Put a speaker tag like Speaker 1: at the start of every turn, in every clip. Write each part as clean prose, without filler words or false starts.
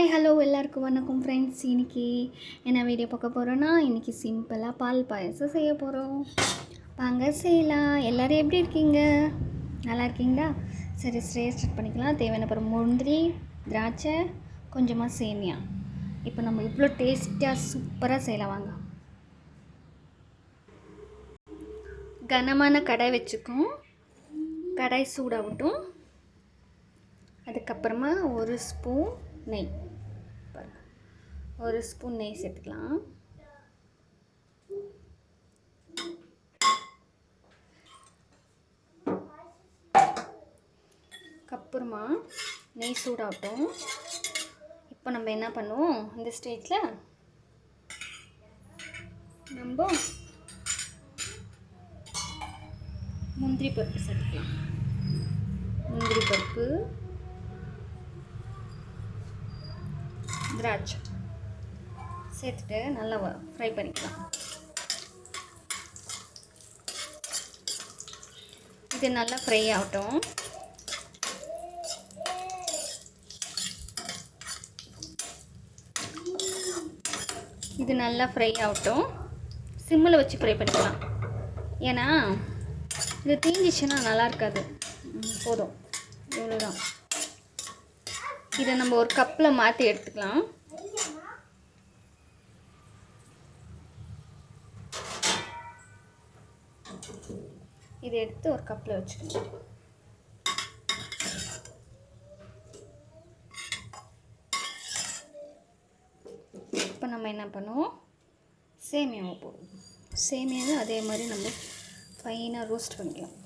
Speaker 1: Hi hello எல்லாருக்கும் வணக்கம் friends. இன்றைக்கி என்ன வீடியோ பார்க்க போகிறோன்னா, இன்றைக்கி சிம்பிளாக பால் பாயசம் செய்ய போகிறோம். வாங்க செய்யலாம். எல்லோரும் எப்படி இருக்கீங்க? நல்லா இருக்கீங்களா? சரி, ஸ்டார்ட் பண்ணிக்கலாம். தேவையான அப்புறம் முந்திரி, திராட்சை, கொஞ்சமாக சேமியா. இப்போ நம்ம இவ்வளோ டேஸ்ட்டாக சூப்பராக செய்யலாம். வாங்க. கனமான கடாய் வச்சுக்கும். கடாய் சூடாகட்டும். அதுக்கப்புறமா ஒரு ஸ்பூன் நெய், ஒரு ஸ்பூன் நெய் சேர்த்துக்கலாம். அப்புறமா நெய் சூடாகட்டும். இப்போ நம்ம என்ன பண்ணுவோம், இந்த ஸ்டேஜில் நம்ம முந்திரி பருப்பு சேர்த்துக்கலாம். முந்திரி பருப்பு, திராட்சை சேர்த்துட்டு நல்லா ஃப்ரை பண்ணிக்கலாம். இது நல்லா ஃப்ரை ஆகட்டும். இது நல்லா ஃப்ரை ஆகட்டும். சிம்மில் வச்சு ஃப்ரை பண்ணிக்கலாம். ஏன்னா இது தீஞ்சிச்சுன்னா நல்லா இருக்காது. போதும், இவ்வளோதான். இதை நம்ம ஒரு கப்பில் மாற்றி எடுத்துக்கலாம். இதை எடுத்து ஒரு கப்பில் வச்சுக்கணும். இப்போ நம்ம என்ன பண்ணுவோம், சேமியாவை போடுவோம். சேமியாவை அதே மாதிரி நம்ம ஃபைனாக ரோஸ்ட் பண்ணிக்கலாம்.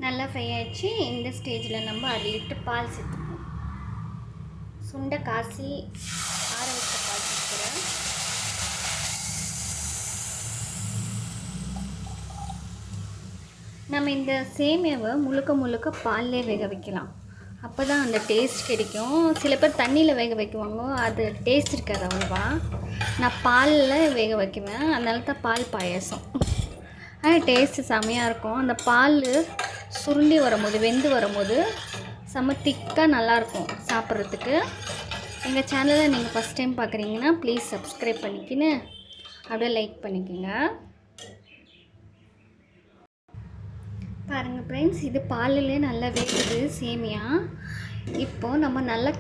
Speaker 1: நல்லா ஃப்ரை ஆகிடுச்சு. இந்த ஸ்டேஜில் நம்ம 1 லிட்டர் பால் சேர்த்துக்கணும். சுண்டை காசி ஆற வச்ச பால் சேர்த்துக்கிறேன். நம்ம இந்த சேமியாவை முழுக்க பால்லே வேக வைக்கலாம். அப்போ தான் அந்த டேஸ்ட் கிடைக்கும். சில பேர் தண்ணியில் வேக வைக்குவாங்க, அது டேஸ்ட் இருக்காது அவ்வளோவா. நான் பாலில் வேக வைக்குவேன், அதனால தான் பால் பாயாசம். ஆனால் டேஸ்ட்டு செம்மையாக இருக்கும். அந்த பால் சுருண்டி வரும்போது, வெந்து வரும்போது செம்ம திக்காக நல்லாயிருக்கும் சாப்பிட்றதுக்கு. எங்கள் சேனலை நீங்கள் ஃபஸ்ட் டைம் பார்க்குறீங்கன்னா ப்ளீஸ் சப்ஸ்கிரைப் பண்ணிக்கின்னு அப்படியே லைக் பண்ணிக்கோங்க. பாருங்கள் ஃப்ரெண்ட்ஸ், இது பாலிலே நல்லா வேகுது சேமியா. இப்போது நம்ம நல்லா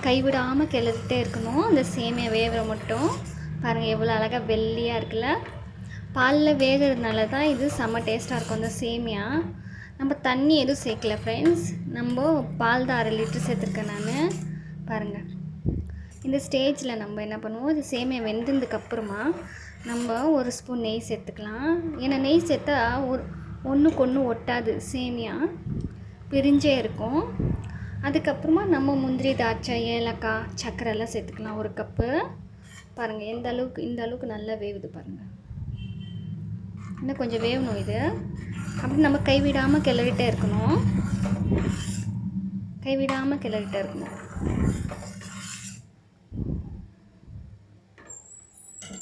Speaker 1: கைவிடாமல் கிளறிட்டே இருக்கணும். அந்த சேமியா வேகிற மட்டும். பாருங்கள் எவ்வளோ அழகாக வெள்ளையாக இருக்குல்ல. பாலில் வேகிறதுனால தான் இது செம்ம டேஸ்ட்டாக இருக்கும் அந்த சேமியா. நம்ம தண்ணி எதுவும் சேர்க்கல ஃப்ரெண்ட்ஸ். நம்ம பால் தான் 1/2 லிட்டர் சேர்த்துருக்கேன் நான். பாருங்கள், இந்த ஸ்டேஜில் நம்ம என்ன பண்ணுவோம், இது சேமியா வெந்ததுக்கப்புறமா நம்ம ஒரு ஸ்பூன் நெய் சேர்த்துக்கலாம். ஏன்னா நெய் சேர்த்தா ஒன்றுக்கு ஒன்று ஒட்டாது, சேமியா பிரிஞ்சே இருக்கும். அதுக்கப்புறமா நம்ம முந்திரி, திராட்சை, ஏலக்காய், சர்க்கரை எல்லாம் சேர்த்துக்கலாம். ஒரு கப்பு. பாருங்கள் இந்த அளவுக்கு நல்லா வேவுது. பாருங்கள், இன்னும் கொஞ்சம் வேகணும் இது. அப்படி நம்ம கைவிடாமல் கிளறிட்டே இருக்கணும்.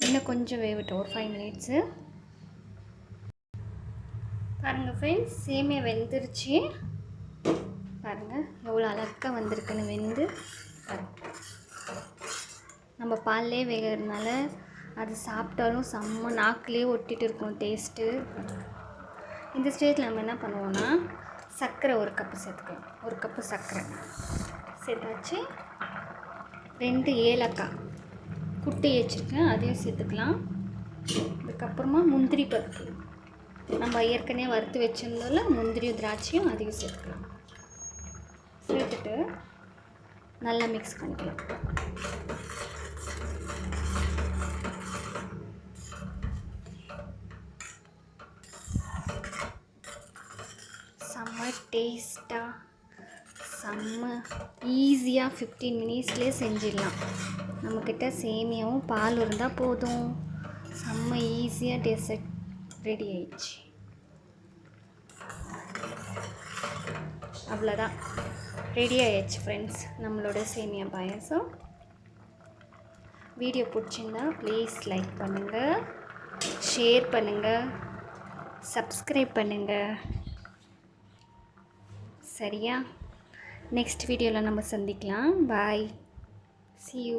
Speaker 1: இன்னும் கொஞ்சம் வேகட்டும், ஒரு 5 மினிட்ஸு. பாருங்கள் ஃப்ரெண்ட்ஸ், சேமியா வெந்துருச்சு. பாருங்கள் எவ்வளோ அழகாக வந்திருக்குன்னு வெந்து. பாருங்கள், நம்ம பால்லே வேகிறதுனால அது சாப்பிட்டாலும் செம்ம நாக்கிலே ஒட்டிகிட்டு இருக்கும் டேஸ்ட்டு. இந்த ஸ்டேஜில் நம்ம என்ன பண்ணுவோன்னா, சர்க்கரை ஒரு கப்பு சேர்த்துக்கலாம். ஒரு கப்பு சர்க்கரை சேர்த்தாச்சு. 2 ஏலக்காய் குட்டி வச்சுருக்கேன், அதையும் சேர்த்துக்கலாம். அதுக்கப்புறமா முந்திரி பருப்பு நம்ம ஏற்கனவே வறுத்து வச்சுருந்தோம்ல, முந்திரியும் திராட்சையும் அதையும் சேர்த்துக்கலாம். சேர்த்துட்டு நல்லா மிக்ஸ் பண்ணிக்கலாம். செம்ம டேஸ்ட்டாக, செம்ம ஈஸியாக 15 மினிட்ஸ்லேயே செஞ்சிடலாம். நம்மக்கிட்ட சேமியாவும் பால் இருந்தால் போதும். செம்ம ஈஸியாக டெசர்ட் ரெடி ஆயிடுச்சு. அவ்வளோதான், ரெடி ஆயிடுச்சு ஃப்ரெண்ட்ஸ் நம்மளோட சேமியா பாயாசம். வீடியோ பிடிச்சிருந்தா ப்ளீஸ் லைக் பண்ணுங்கள், ஷேர் பண்ணுங்கள், சப்ஸ்கிரைப் பண்ணுங்கள். சரியா? நெக்ஸ்ட் வீடியோவில் நம்ம சந்திக்கலாம். பாய். See you.